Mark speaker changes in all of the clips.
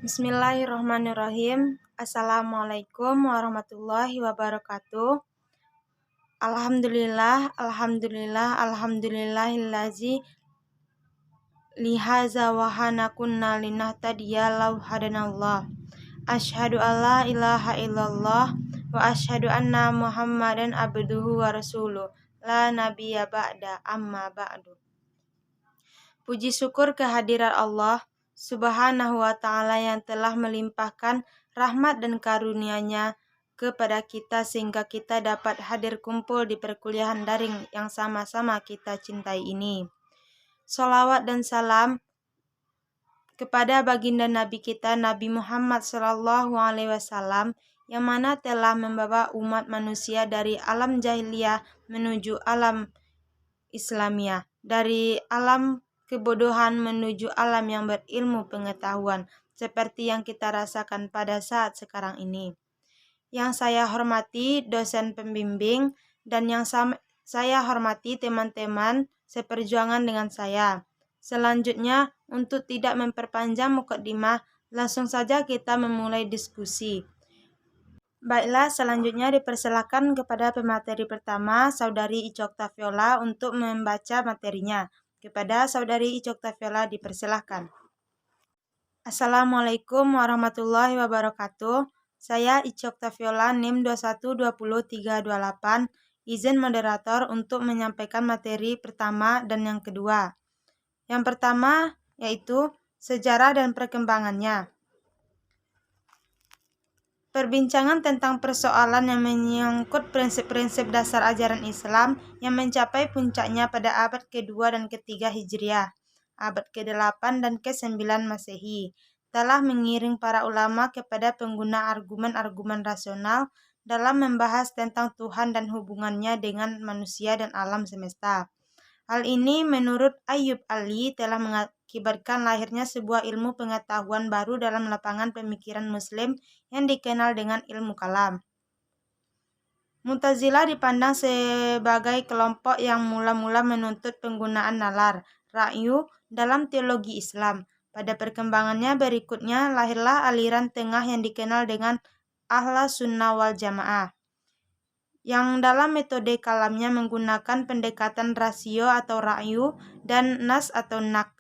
Speaker 1: Bismillahirrahmanirrahim. Assalamualaikum warahmatullahi wabarakatuh. Alhamdulillahillazi lihaza wahana kunna linahtadiya law hadanallah. Asyhadu alla ilaha illallah wa asyhadu anna Muhammadan abduhu wa rasuluh. La nabiyya ba'da amma ba'du. Puji syukur kehadirat Allah Subhanahu wa ta'ala yang telah melimpahkan rahmat dan karunia-Nya kepada kita sehingga kita dapat hadir kumpul di perkuliahan daring yang sama-sama kita cintai ini. Sholawat dan salam kepada baginda Nabi kita Nabi Muhammad SAW yang mana telah membawa umat manusia dari alam jahiliyah menuju alam Islamiyah, dari alam kebodohan menuju alam yang berilmu pengetahuan, seperti yang kita rasakan pada saat sekarang ini. Yang saya hormati dosen pembimbing dan yang saya hormati teman-teman seperjuangan dengan saya. Selanjutnya, untuk tidak memperpanjang mukadimah, langsung saja kita memulai diskusi. Baiklah, selanjutnya dipersilakan kepada pemateri pertama, Saudari Ica Oktaviola, untuk membaca materinya. Kepada Saudari Ica Oktaviola dipersilakan. Assalamualaikum warahmatullahi wabarakatuh. Saya Ica Oktaviola, NIM 2120328, izin moderator untuk menyampaikan materi pertama dan yang kedua. Yang pertama yaitu sejarah dan perkembangannya. Perbincangan tentang persoalan yang menyangkut prinsip-prinsip dasar ajaran Islam yang mencapai puncaknya pada abad kedua dan ketiga Hijriah, abad ke-8 dan ke-9 Masehi, telah mengiring para ulama kepada pengguna argumen-argumen rasional dalam membahas tentang Tuhan dan hubungannya dengan manusia dan alam semesta. Hal ini menurut Ayyub Ali telah mengakibatkan lahirnya sebuah ilmu pengetahuan baru dalam lapangan pemikiran Muslim yang dikenal dengan ilmu kalam. Mu'tazilah dipandang sebagai kelompok yang mula-mula menuntut penggunaan nalar, ra'yu dalam teologi Islam. Pada perkembangannya berikutnya lahirlah aliran tengah yang dikenal dengan Ahlus Sunnah wal Jamaah, yang dalam metode kalamnya menggunakan pendekatan rasio atau ra'yu dan nas atau naql.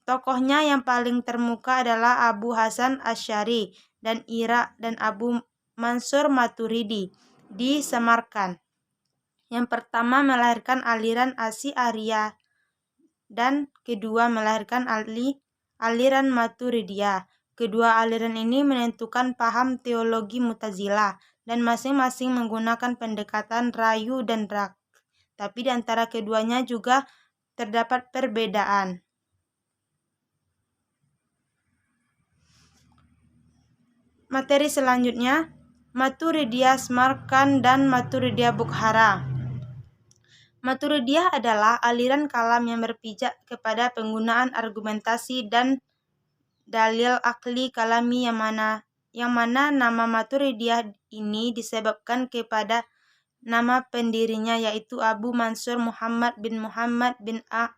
Speaker 1: Tokohnya yang paling termuka adalah Abu Hasan Asy'ari dan Abu Mansur Maturidi di Samarkand. Yang pertama melahirkan aliran Asy'ariyah dan kedua melahirkan aliran Maturidiyah. Kedua aliran ini menentukan paham teologi Mu'tazilah dan masing-masing menggunakan pendekatan ra'yu dan naql. Tapi di antara keduanya juga terdapat perbedaan. Materi selanjutnya, Maturidiyah Samarkand dan Maturidiyah Bukhara. Maturidiyah adalah aliran kalam yang berpijak kepada penggunaan argumentasi dan dalil akli kalami yang mana nama Maturidiyah ini disebabkan kepada nama pendirinya yaitu Abu Mansur Muhammad bin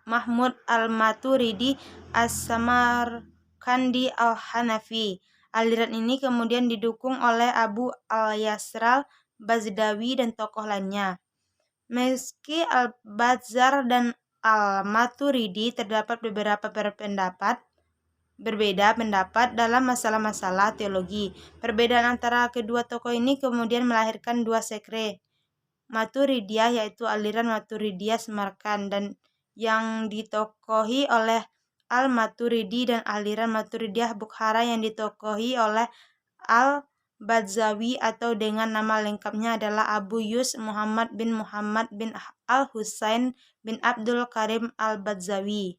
Speaker 1: Mahmud al-Maturidi as-Samarkandi al-Hanafi. Aliran ini kemudian didukung oleh Abu al-Yasral Bazdawi dan tokoh lainnya. Meski al-Bazzar dan al-Maturidi terdapat beberapa berbeda pendapat dalam masalah-masalah teologi. Perbedaan antara kedua tokoh ini kemudian melahirkan dua sekte Maturidiyah, yaitu aliran Maturidiyah Samarkand dan yang ditokohi oleh Al-Maturidi dan aliran Maturidiyah Bukhara yang ditokohi oleh Al-Badzawi atau dengan nama lengkapnya adalah Abu Yus Muhammad bin Al-Husain bin Abdul Karim Al-Badzawi.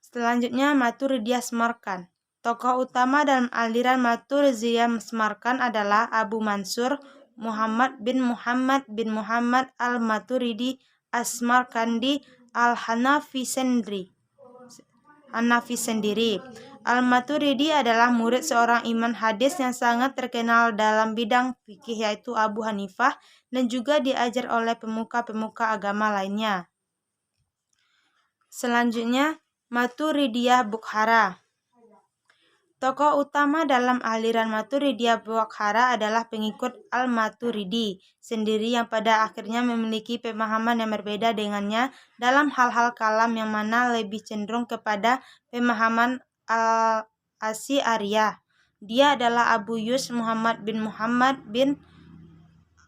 Speaker 1: Selanjutnya Maturidiyah Samarkand. Tokoh utama dalam aliran Maturidiyah Samarkand adalah Abu Mansur Muhammad bin Muhammad al-Maturidi as-Samarkandi al-Hanafi sendiri. Al-Maturidi adalah murid seorang imam hadis yang sangat terkenal dalam bidang fikih yaitu Abu Hanifah dan juga diajar oleh pemuka-pemuka agama lainnya. Selanjutnya Maturidiyah Bukhara. Tokoh utama dalam aliran Maturidiyah Bukhara adalah pengikut Al-Maturidi sendiri yang pada akhirnya memiliki pemahaman yang berbeda dengannya dalam hal-hal kalam yang mana lebih cenderung kepada pemahaman Al-Asy'ariyah. Dia adalah Abu Yus Muhammad bin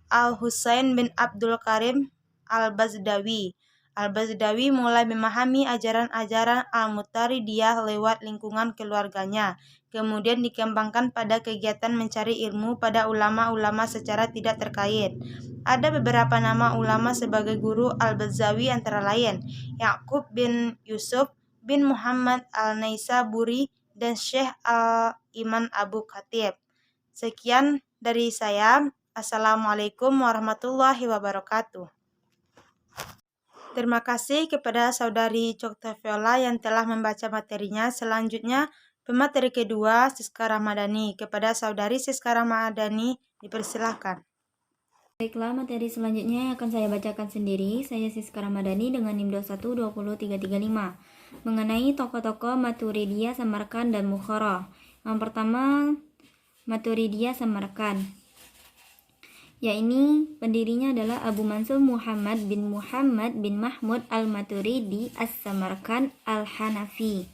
Speaker 1: Al-Husain bin Abdul Karim Al-Bazdawi. Al-Bazdawi mulai memahami ajaran-ajaran Al-Mutaridiyah lewat lingkungan keluarganya, kemudian dikembangkan pada kegiatan mencari ilmu pada ulama-ulama secara tidak terkait. Ada beberapa nama ulama sebagai guru Al-Bazdawi antara lain Ya'qub bin Yusuf bin Muhammad Al-Naisaburi dan Syekh Al-Iman Abu Khatib. Sekian dari saya. Assalamualaikum warahmatullahi wabarakatuh. Terima kasih kepada saudari Choktaviola yang telah membaca materinya. Selanjutnya, pemateri kedua, Siska Ramadhani. Kepada saudari Siska Ramadhani, dipersilahkan.
Speaker 2: Baiklah, materi selanjutnya yang akan saya bacakan sendiri. Saya Siska Ramadhani dengan NIM 21-20335 mengenai tokoh-tokoh Maturidiyah Samarkand dan Bukhara. Yang pertama, Maturidiyah Samarkand. Ya, ini pendirinya adalah Abu Mansur Muhammad bin Mahmud Al-Maturidi As-Samarkand Al-Hanafi.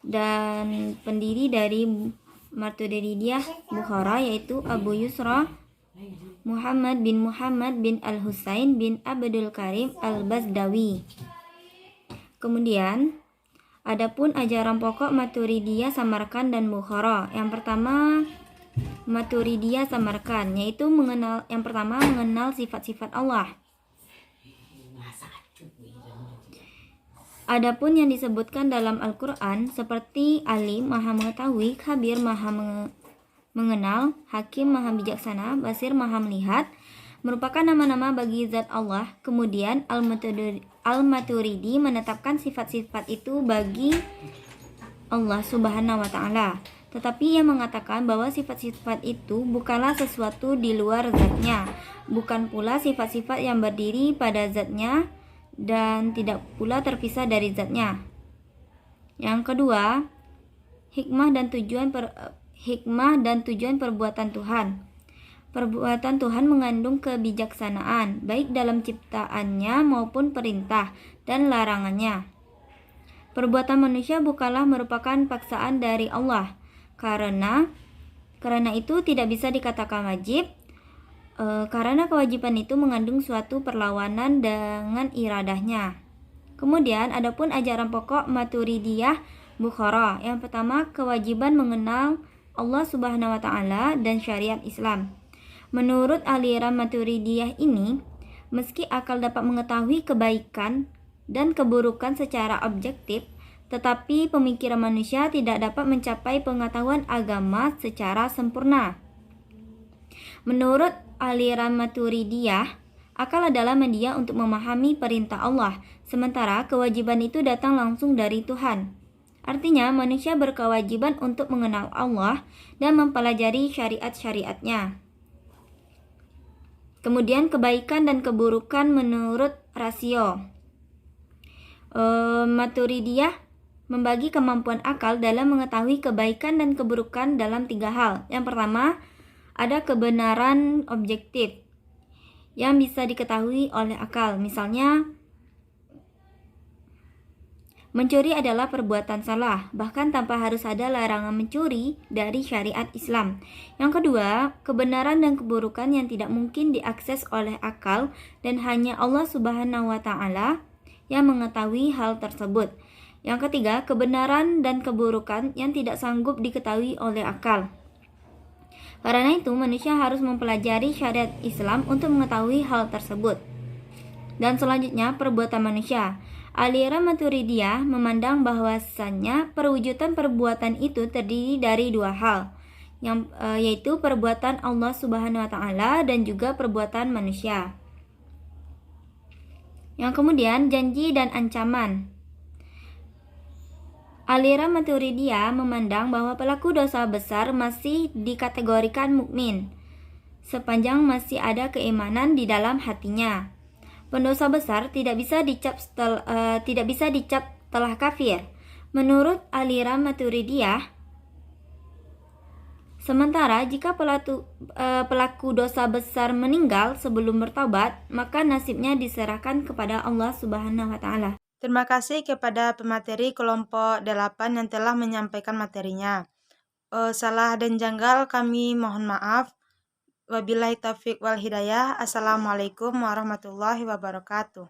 Speaker 2: Dan pendiri dari Maturidiyah Bukhara yaitu Abu Yusra Muhammad bin Al-Husain bin Abdul Karim Al-Bazdawi. Kemudian, adapun ajaran pokok Maturidiyah Samarkand dan Bukhara. Yang pertama, Maturidiyah Samarkand, yaitu mengenal sifat-sifat Allah. Adapun yang disebutkan dalam Al-Quran seperti Alim, Maha Mengetahui, Khabir, Maha Mengenal, Hakim, Maha Bijaksana, Basir, Maha Melihat, merupakan nama-nama bagi zat Allah. Kemudian Al-Maturidi menetapkan sifat-sifat itu bagi Allah Subhanahu wa Ta'ala. Tetapi ia mengatakan bahwa sifat-sifat itu bukanlah sesuatu di luar zatnya, bukan pula sifat-sifat yang berdiri pada zatnya dan tidak pula terpisah dari zatnya. Yang kedua, hikmah dan tujuan perbuatan Tuhan. Perbuatan Tuhan mengandung kebijaksanaan, baik dalam ciptaannya maupun perintah dan larangannya. Perbuatan manusia bukanlah merupakan paksaan dari Allah. Karena itu tidak bisa dikatakan wajib, karena kewajiban itu mengandung suatu perlawanan dengan iradahnya. Kemudian adapun ajaran pokok Maturidiyah Bukhara. Yang pertama, kewajiban mengenal Allah Subhanahu wa Ta'ala dan syariat Islam. Menurut aliran Maturidiyah ini, meski akal dapat mengetahui kebaikan dan keburukan secara objektif, tetapi pemikiran manusia tidak dapat mencapai pengetahuan agama secara sempurna. Menurut aliran Maturidiyah, akal adalah media untuk memahami perintah Allah, sementara kewajiban itu datang langsung dari Tuhan. Artinya, manusia berkewajiban untuk mengenal Allah dan mempelajari syariat-syariatnya. Kemudian kebaikan dan keburukan menurut rasio. Maturidiyah membagi kemampuan akal dalam mengetahui kebaikan dan keburukan dalam 3 hal. Yang pertama, ada kebenaran objektif yang bisa diketahui oleh akal. Misalnya, mencuri adalah perbuatan salah, bahkan tanpa harus ada larangan mencuri dari syariat Islam. Yang kedua, kebenaran dan keburukan yang tidak mungkin diakses oleh akal dan hanya Allah Subhanahu wa Ta'ala yang mengetahui hal tersebut. Yang ketiga, kebenaran dan keburukan yang tidak sanggup diketahui oleh akal. Karena itu, manusia harus mempelajari syariat Islam untuk mengetahui hal tersebut. Dan selanjutnya, perbuatan manusia. Aliran Maturidiyah memandang bahwasannya perwujudan perbuatan itu terdiri dari 2 hal, yaitu perbuatan Allah Subhanahu wa Ta'ala dan juga perbuatan manusia. Yang kemudian, janji dan ancaman. Aliran Maturidiyah memandang bahwa pelaku dosa besar masih dikategorikan mukmin sepanjang masih ada keimanan di dalam hatinya. Pendosa besar tidak bisa dicap telah kafir. Menurut aliran Maturidiyah, Sementara jika pelaku dosa besar meninggal sebelum bertobat, maka nasibnya diserahkan kepada Allah Subhanahu wa taala.
Speaker 1: Terima kasih kepada pemateri kelompok 8 yang telah menyampaikan materinya. Salah dan janggal kami mohon maaf. Wabillahi taufiq wal hidayah. Assalamualaikum warahmatullahi wabarakatuh.